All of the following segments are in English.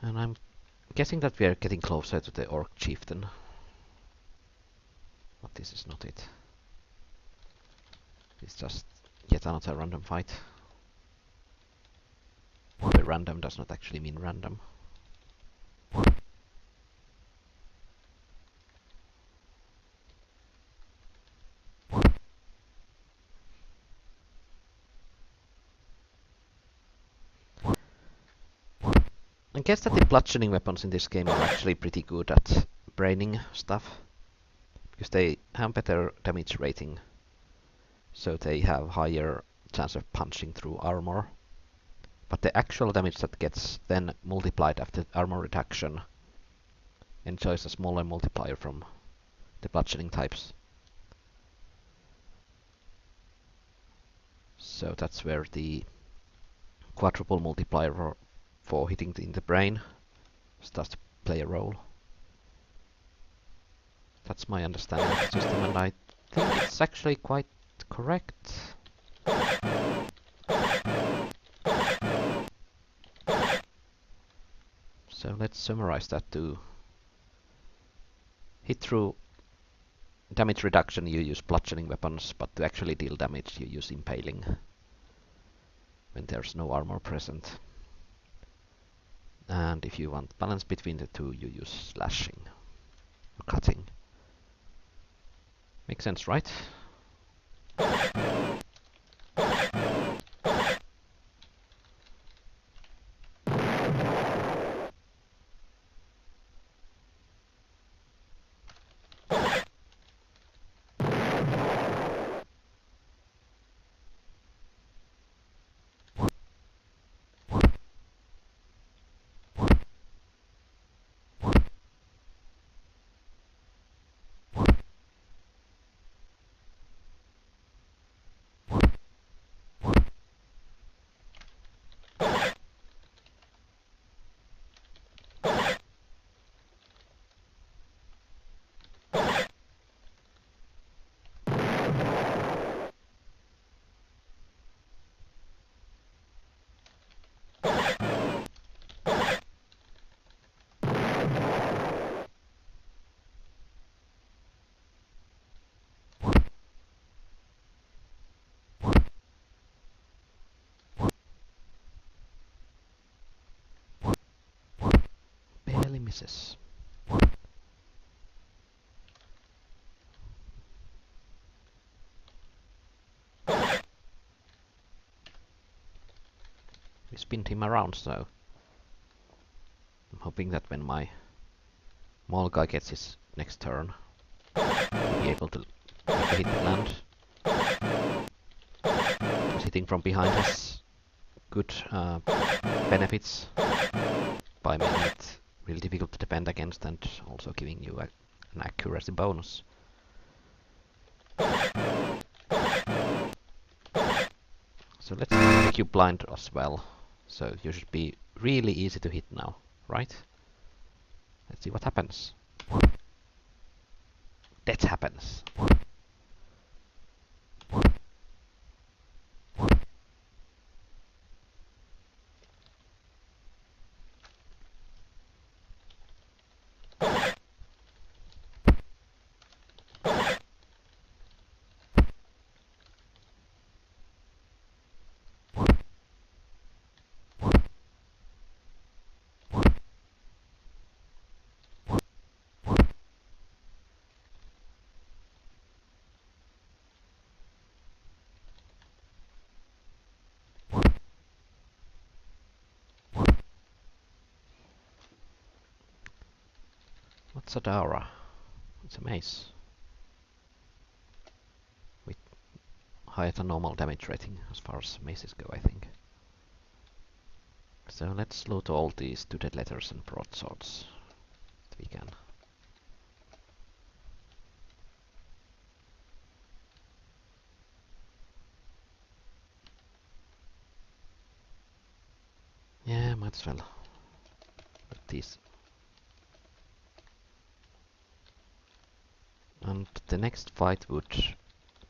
And I'm guessing that we are getting closer to the Orc Chieftain. But this is not it. It's just yet another random fight. Where random does not actually mean random. I guess that the bludgeoning weapons in this game are actually pretty good at braining stuff. Because they have better damage rating. So they have higher chance of punching through armor. But the actual damage that gets then multiplied after armor reduction enjoys a smaller multiplier from the bludgeoning types. So that's where the quadruple multiplier for hitting in the brain starts to play a role. That's my understanding of the system, and I think it's actually quite correct. So let's summarize that to hit through damage reduction you use bludgeoning weapons, but to actually deal damage you use impaling when there's no armor present. And if you want balance between the two, you use slashing or cutting. Makes sense, right? Barely misses. We spinned him around, so I'm hoping that when my mole guy gets his next turn, he'll be able to make a hit land. Because hitting from behind has good benefits by making it really difficult to defend against and also giving you an accuracy bonus. So let's make you blind as well. So you should be really easy to hit now, right? Let's see what happens. That happens. What's a Dara? It's a mace. With higher than normal damage rating as far as maces go, I think. So let's loot all these two-dead letters and broadswords that we can. Yeah, might as well. But these. And the next fight would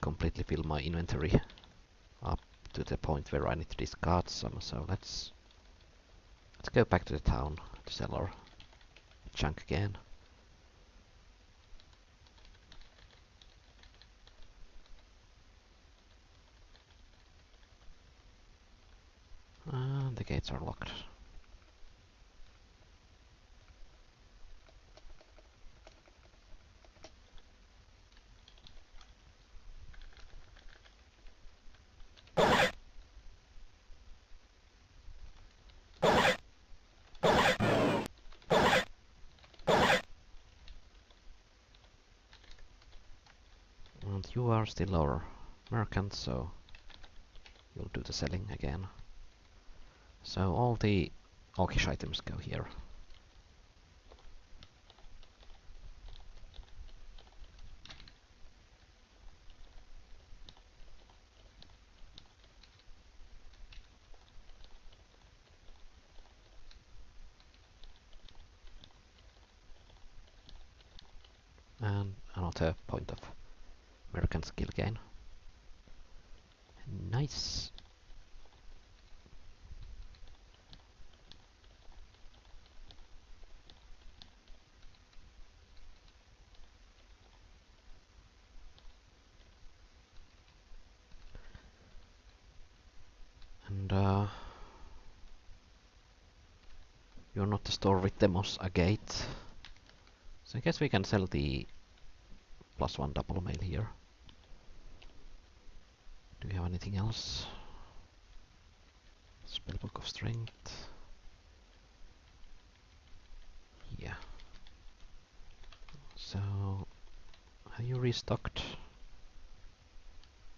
completely fill my inventory up to the point where I need to discard some, so let's Let's go back to the town to sell our junk again. And the gates are locked. And you are still our merchant, so you'll do the selling again. So all the Orcish items go here. And another point of American skill gain. Nice. And you're not the store with demos a gate. So I guess we can sell the +1 double mail here. Do we have anything else? Spellbook of Strength. Yeah. So, have you restocked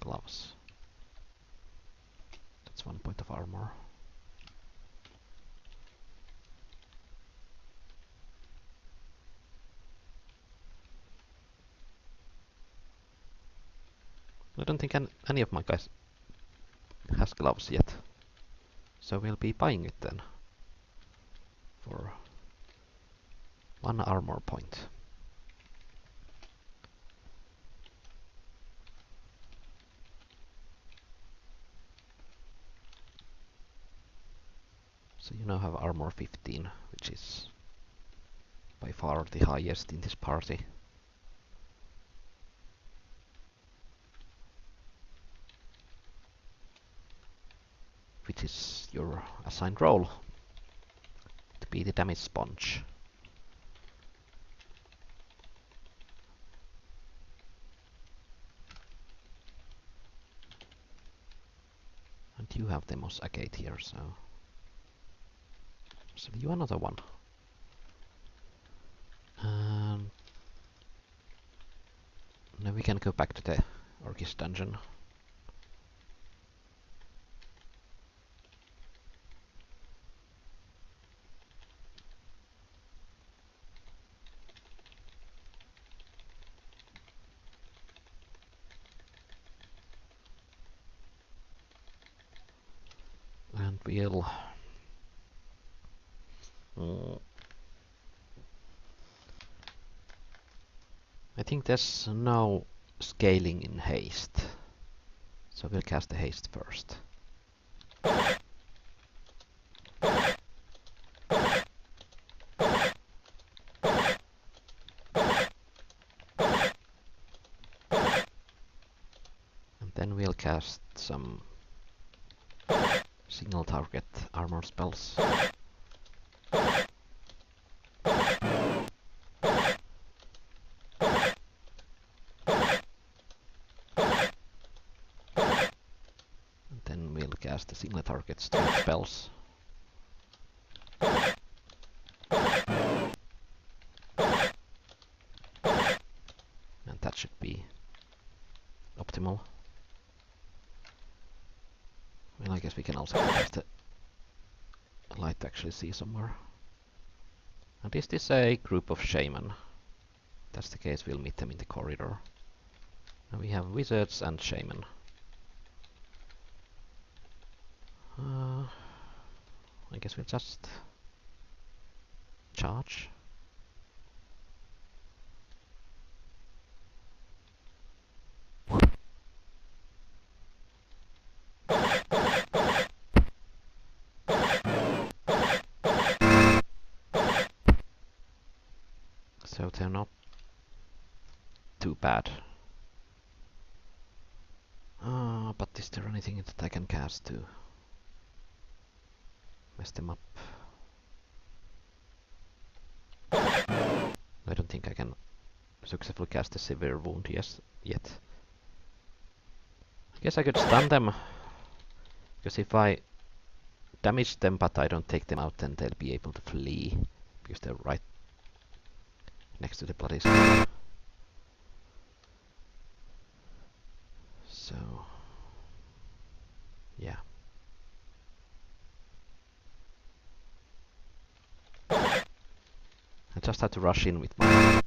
gloves? That's 1 point of armor. I don't think any of my guys has gloves yet. So we'll be buying it then. For 1 armor point. So you now have armor 15, which is by far the highest in this party. Which is your assigned role, to be the damage sponge. And you have the Moss Agate here, so you another one. Now we can go back to the Orcish dungeon. And we'll I think there's no scaling in haste, so we'll cast the haste first. And then we'll cast some single target armor spells. Cast the single target strength spells. And that should be optimal. Well, I guess we can also cast the light to actually see somewhere. And is this a group of shaman? If that's the case, we'll meet them in the corridor. And we have wizards and shaman. I guess we'll just charge. So they're not too bad. But is there anything that I can cast to mess them up? I don't think I can successfully cast a severe wound yet. I guess I could stun them, because if I damage them but I don't take them out, then they'll be able to flee, because they're right next to the bloody skull. So, yeah. I just had to rush in with my...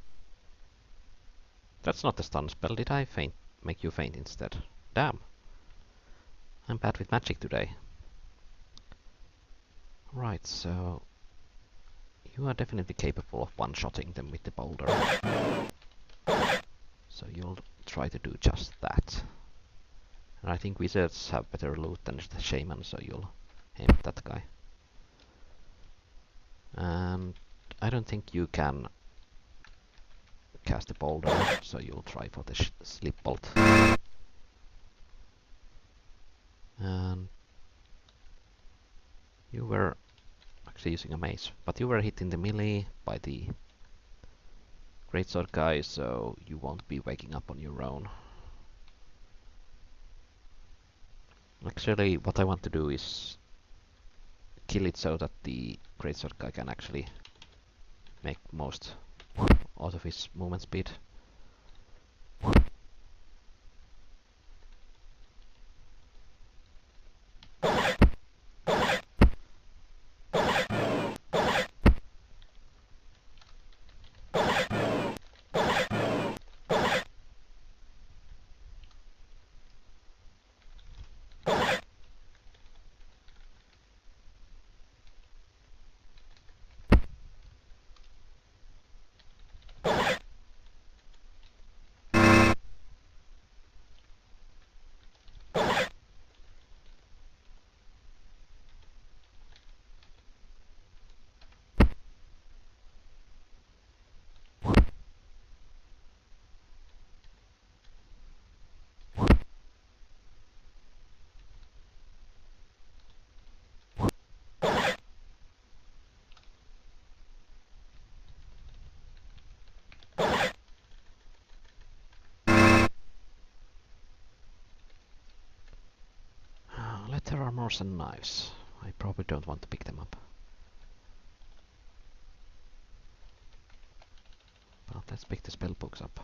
That's not a stun spell, did I make you faint instead? Damn. I'm bad with magic today. Right, so... You are definitely capable of one-shotting them with the boulder. So you'll try to do just that. And I think wizards have better loot than the shaman, so you'll aim at that guy. And I don't think you can cast a boulder, so you'll try for the slip bolt. And you were actually using a mace, but you were hit in the melee by the greatsword guy, so you won't be waking up on your own. Actually, what I want to do is kill it so that the greatsword guy can actually make most out of his movement speed. Leather armors and knives. I probably don't want to pick them up. But let's pick the spell books up.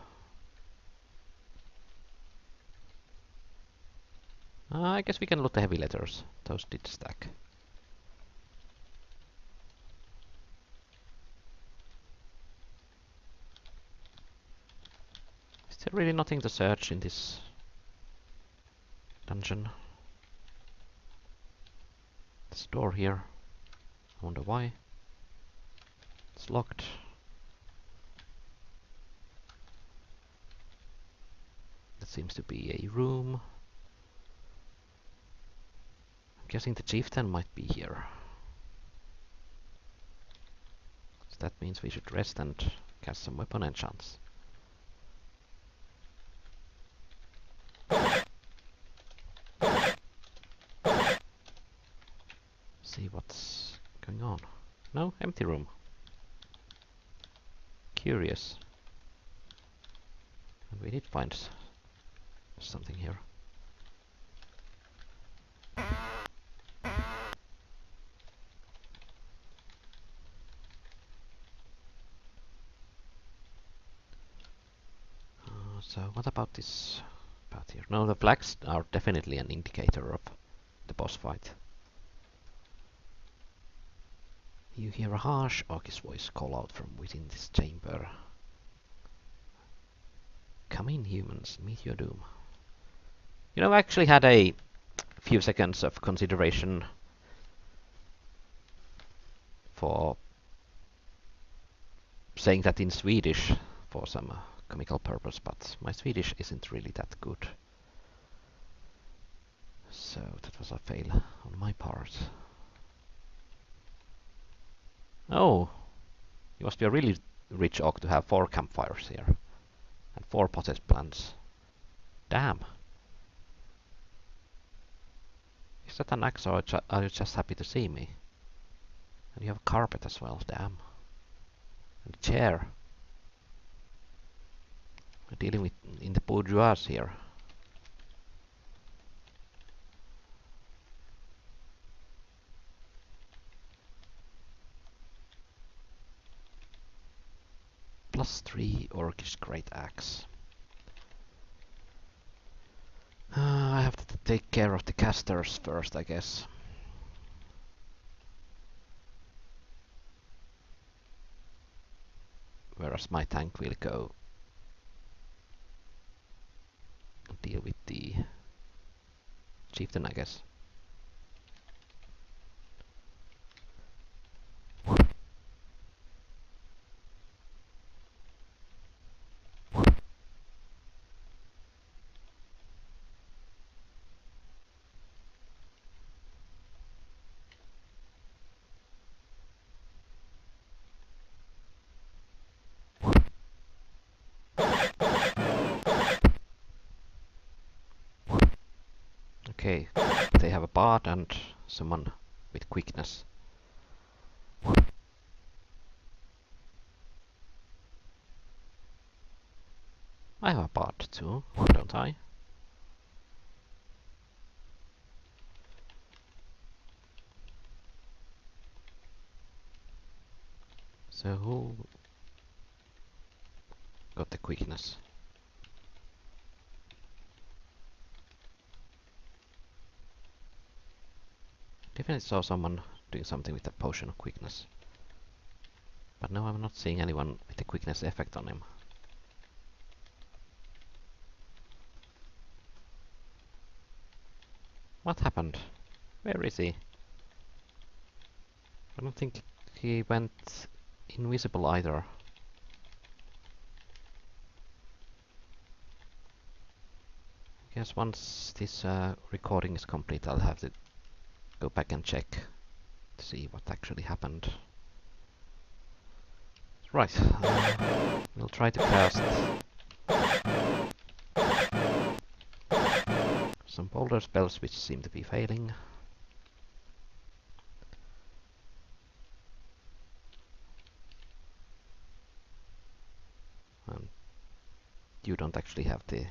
I guess we can loot the heavy letters. Those did stack. Is there really nothing to search in this dungeon? This door here. I wonder why. It's locked. That seems to be a room. I'm guessing the chieftain might be here. So that means we should rest and cast some weapon enchants. See what's going on. No, empty room. Curious. And we did find something here. So what about this path here? No, the flags are definitely an indicator of the boss fight. You hear a harsh orcish voice call out from within this chamber. Come in, humans, meet your doom. You know, I actually had a few seconds of consideration for saying that in Swedish for some comical purpose, but my Swedish isn't really that good. So that was a fail on my part. Oh, you must be a really rich oak to have 4 campfires here. And 4 potted plants. Damn. Is that an axe or are you just happy to see me? And you have a carpet as well, damn. And a chair. We're dealing with in the bourgeois here. +3 Orcish great axe. I have to take care of the casters first, I guess. Whereas my tank will go deal with the chieftain, I guess. Okay, they have a bard and someone with quickness. I have a bard too, don't I? So who got the quickness? Definitely saw someone doing something with the potion of quickness. But no, I'm not seeing anyone with the quickness effect on him. What happened? Where is he? I don't think he went invisible either. I guess once this recording is complete, I'll have to go back and check to see what actually happened. Right, we'll try to cast some boulder spells which seem to be failing. And you don't actually have the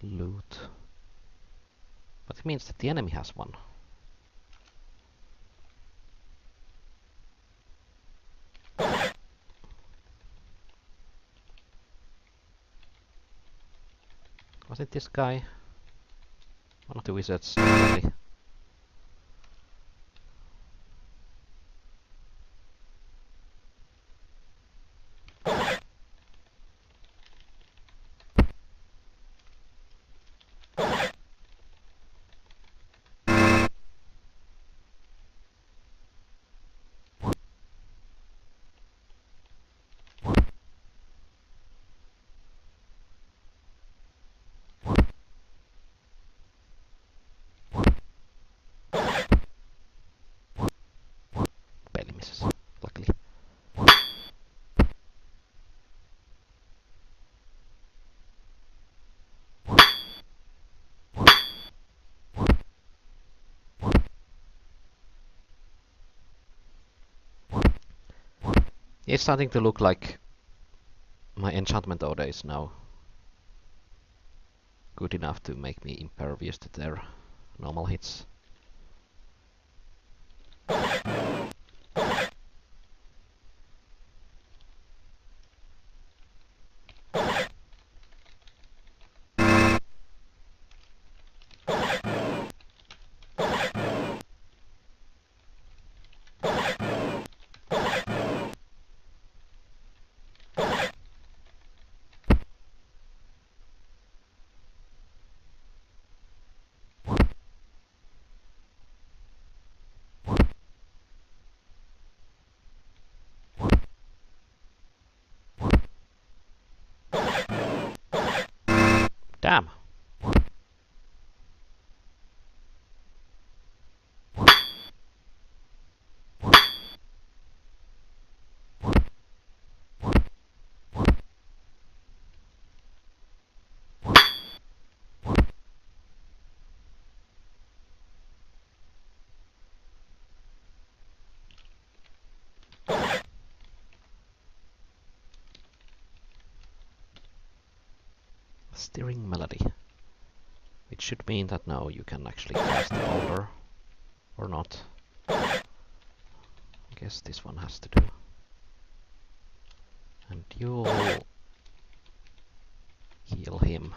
loot. But it means that the enemy has one. Was it this guy? One of the wizards, probably. Barely misses, luckily. It's starting to look like my enchantment order is now good enough to make me impervious to their normal hits. Damn! Stirring melody. Which should mean that now you can actually cast the boulder. Or not. I guess this one has to do. And you'll heal him.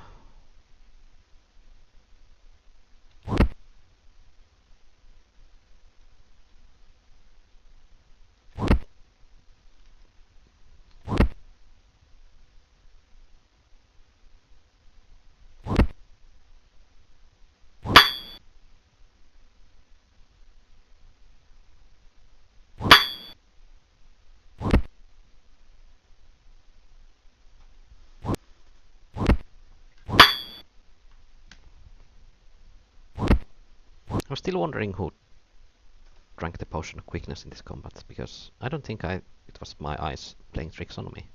I'm still wondering who drank the potion of quickness in this combat, because I don't think it was my eyes playing tricks on me.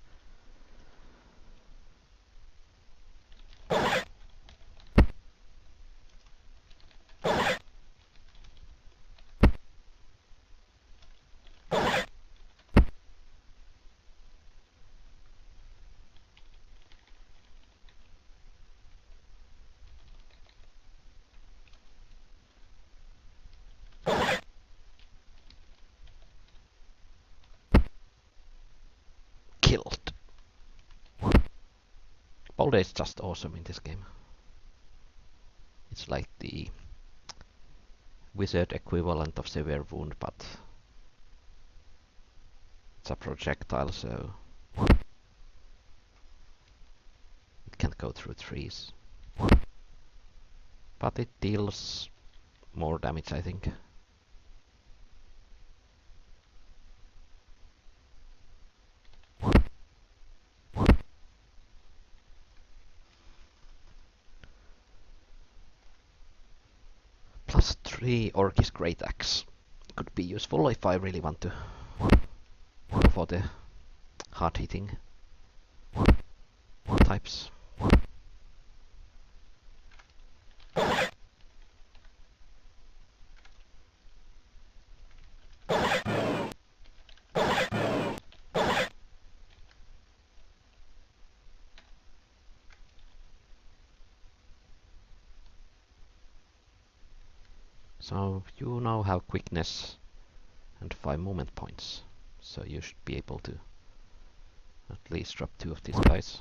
Killed. Boulder is just awesome in this game. It's like the wizard equivalent of severe wound, but it's a projectile, so it can't go through trees. But it deals more damage, I think. Plus 3 Orcish Great Axe could be useful if I really want to go for the hard-hitting types. So you now have quickness and 5 movement points, so you should be able to at least drop 2 of these guys.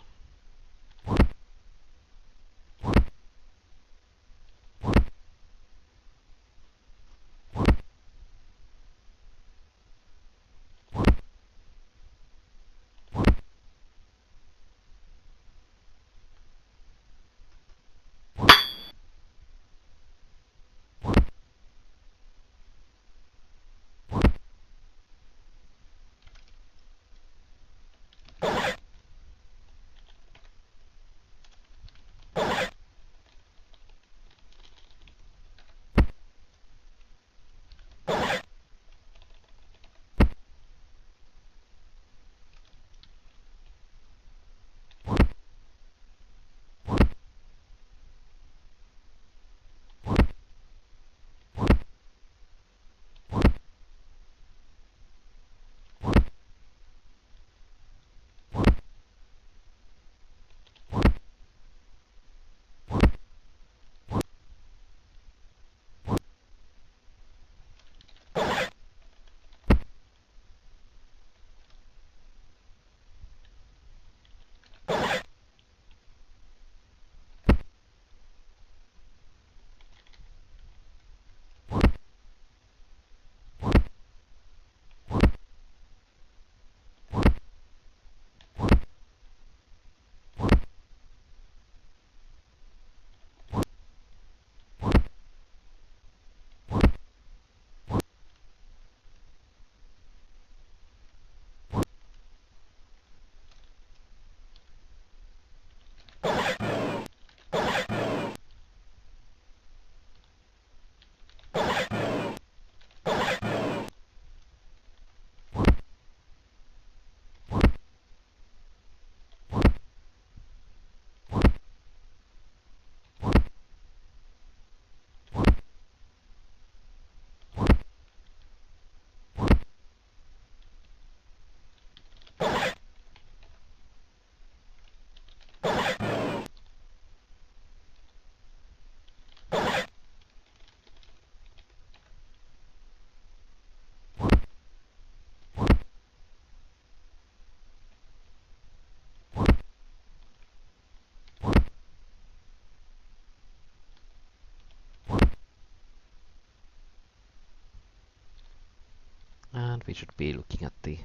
And we should be looking at the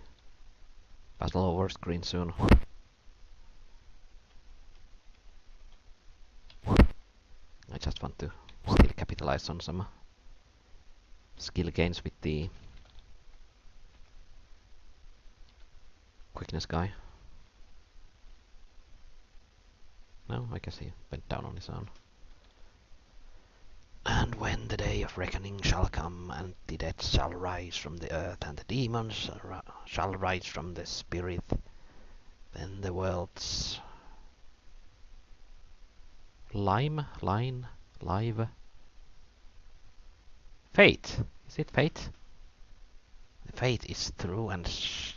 battle over screen soon. I just want to still capitalize on some skill gains with the quickness guy. No, I guess he went down on his own. And when the day of reckoning shall come, and the dead shall rise from the earth, and the demons shall rise from the spirit, then the world's live fate. Is it fate? The fate is through, and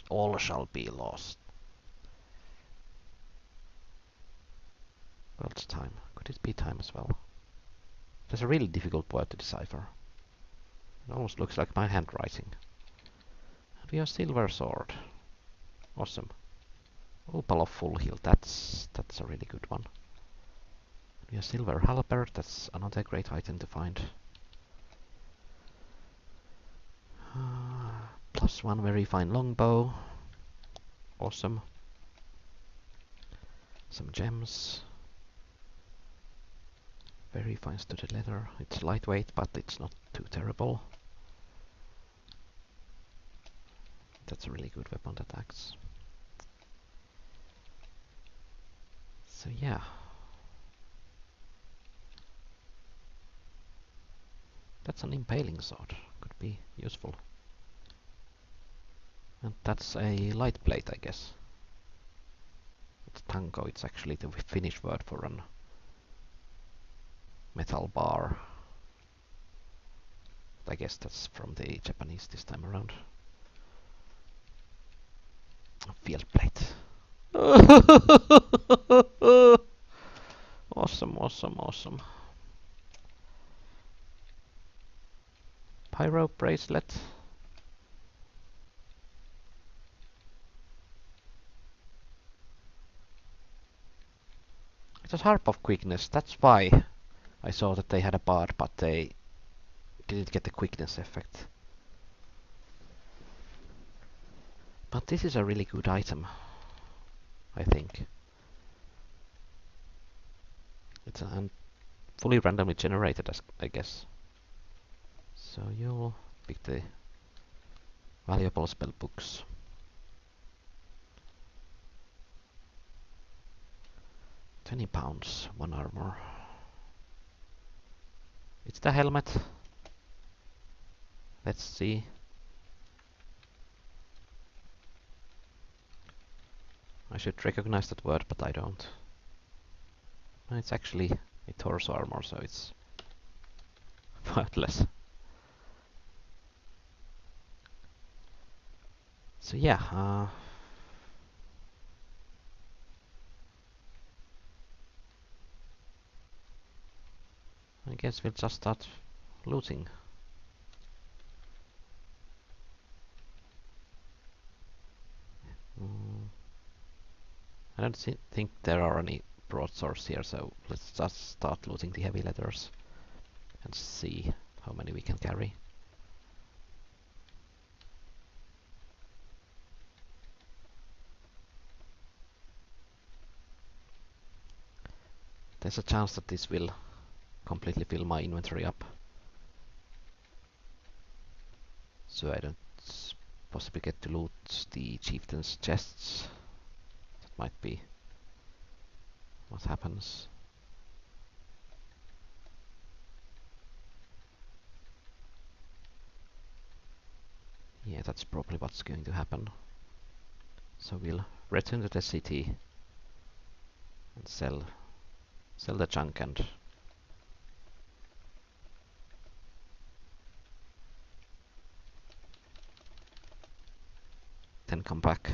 all shall be lost. World's time. Could it be time as well? That's a really difficult word to decipher. It almost looks like my handwriting. And we have silver sword. Awesome. Opal of full heal. That's a really good one. We have silver halberd. That's another great item to find. +1 very fine longbow. Awesome. Some gems. Very fine studded leather. It's lightweight, but it's not too terrible. That's a really good weapon that acts. So yeah. That's an impaling sword. Could be useful. And that's a light plate, I guess. It's tango. It's actually the Finnish word for an metal bar. But I guess that's from the Japanese this time around. Field plate. Awesome, awesome, awesome. Pyro bracelet. It's a harp of quickness. That's why I saw that they had a bard, but they didn't get the quickness effect. But this is a really good item, I think. It's fully randomly generated, I guess. So you'll pick the valuable spell books. £20, 1 armor. It's the helmet. Let's see. I should recognize that word, but I don't. It's actually a torso armor, so it's worthless. So yeah, I guess we'll just start looting. I don't think there are any broadswords here, so let's just start looting the heavy leathers and see how many we can carry. There's a chance that this will completely fill my inventory up, so I don't possibly get to loot the chieftain's chests. That might be what happens. Yeah, that's probably what's going to happen. So we'll return to the city and sell the junk and then come back.